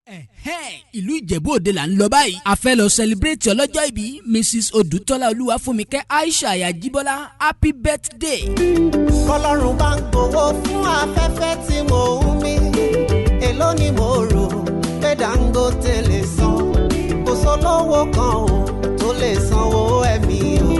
ìlú Ìjẹ̀bú Òde là ń lọ báyìí. a fẹ́ lọ celebrate ọlọ́jọ́ ìbí Mrs. Odùtọ́lá Olúwafúnmikẹ́ Aisha Ayajibola happy birthday. kọlọ́run bá ń gbowó fún afẹ́fẹ́ tí mò ń mí èló ni mo rò pé Dangote lè san kò sólówó kan o tó lè sanwó ẹ̀mí o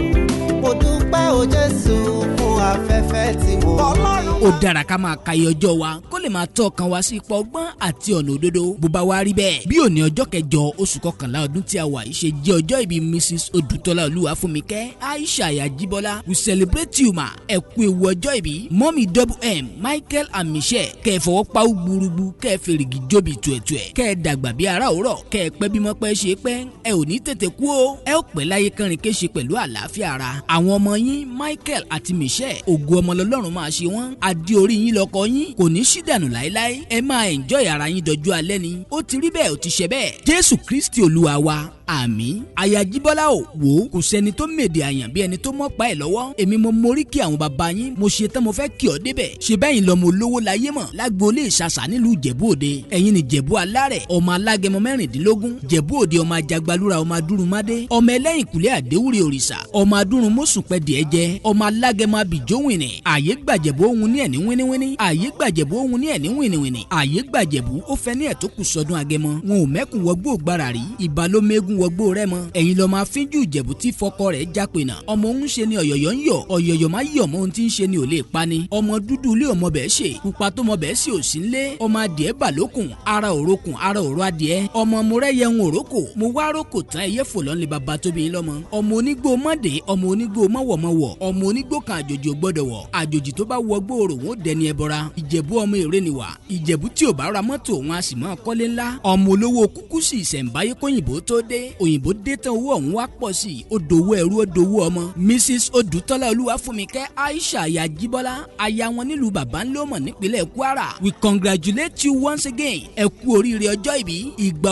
mo dúpẹ́ o Jésù fún afẹ́fẹ́ tí mo mí. ó dára ká máa ka iye ọjọ́ wa kó lè máa tọ́ ọkàn wa sí ipò ọgbọ́n àti ọ̀nà òdodo bó bá wá rí bẹ́ẹ̀. bí òní ọjọ́ kẹjọ oṣù kọkànlá ọdún tí a wà yìí ṣe jẹ́ ọjọ́ ìbí Mrs. Odùtọ́lá Olúwafúnmikẹ́ Aisha Ayajibola we celebrate you ma. ẹ kú ewu ọjọ́ ìbí mọ́mí M Michael and Michelle kẹ́ ẹ fọwọ́ pa gbúrúgbú kẹ́ ẹ fèrègì jóbi tuẹ̀tuẹ̀ kẹ́ ẹ dàgbà bí ara òrọ̀ kẹ́ ẹ pẹ́ bímọ pẹ́ ṣe pẹ́ ẹ ò ní tètè kú o ẹ ó pẹ́ láyé kẹrin kéṣe pẹ̀lú àlàáfíà ara. àwọn ọmọ yín Michael àti Michelle ògo ọmọ lọ́lọ́run máa ṣe wọ́n adé orí yín lọ́kọ yín kò ní sí dànù láéláé ẹ máa enjoy ara yín dọjú alẹ́ ni ó ti rí bẹ́ẹ̀ ó ti ṣe bẹ́ẹ̀ Jésù Kristi Olúwa wa àmín. Ayajibola ò wò ó kò sẹ́ni tó mèdè àyàn bí ẹni tó mọ́ pa ẹ̀ lọ́wọ́ èmi mo mórí kí àwọn bàbá yín mo ṣe tán mo fẹ́ kí ọ débẹ̀ ṣe bẹ́yìn lọ́mọ olówó láyé mọ̀ lágboolé ìṣàṣà nílùú Ìjẹ̀bú Òde ẹ̀yin ni Ìjẹ̀bú alárẹ̀ ọmọ alágẹmọ 16 Ìjẹ̀bú Òde ọmọ ajagbalúra ọmọ adúrúmádé ọmọ ẹlẹ́yìn kùlé àdéwúre òrìṣà ọmọ adúrún mọ́sùnpẹ́ díẹ̀ jẹ́ ọmọ alágẹmọ abìjówìnì àyè gbàjẹ̀bú ohun ní ẹ̀ní wíníwíní àyè gbàjẹ̀bú ohun ní ẹ̀ní wíníwíní àyè gbàjẹ̀bú ó fẹ́ ní ẹ̀tọ́ kù sọdún agẹmọ wọn ò mẹ́kùn wọgbó gbára rí ìbálòmẹ́gùn wọgbó rẹ mọ ẹ̀yin lọ́ọ́ máa fínjú Ìjẹ̀bú tí fọkọ rẹ̀ jápè náà ọmọ òun ṣe ni ọ̀yọ̀yọ̀ ń yọ̀ ọ̀yọ̀yọ̀ máa yọ̀ mọ́ ohun tí ń ṣe ni ò lè pa ni ọmọ dúdú ilé ọmọ bẹ́ẹ̀ ṣe pupa tó mọ bẹ́ẹ̀ sì ò sí nlé ọmọ adìẹ bàlókùn ara òrokùn ara òró adìẹ ọmọ murẹ́yẹ ń òrókò mo wá rókò tán ẹyẹ fò lọ́nlé bàbá tóbi lọ́mọ ọmọ onígbó mọ́dé ọmọ onígbó mọ́wọ̀mọ́wọ̀ ọmọ onígbó kan àjòjì ò gbọ́dọ̀ wọ̀ àjòjì tó bá wọ gbòòrò wọn ò dẹni ẹbọra Ìjẹ̀bú ọmọ èrè ni wà Ìjẹ̀bú tí ò bá ra mọ́tò wọn a sì máa kọ́lé ńlá ọmọ olówó kúkú sì ìṣẹ̀ǹbáyé kóyìnbó tó dé òyìnbó dé tán owó ọ̀hún wá pọ̀ sí i ó dowó ẹrú ó dowó ọmọ Mrs. Odùtọ́lá Olúwafúnmikẹ́ Aisha Ayajibola aya wọn nílùú bàbá ńlọmọ nípínlẹ̀ Kwara we congratulate you once again ẹ kú oríire ọjọ́ ìbí ìgbà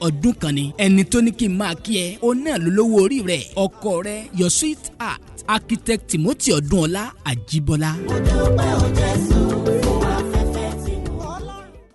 ọdún kan ni ẹni tó ní kí n máa kí ẹ ó náà ló lówó orí rẹ ọkọ rẹ your sweet heart architect Timothy Ọdúnọlá Àjíbọ́lá. mo dúpẹ́ o Jésù.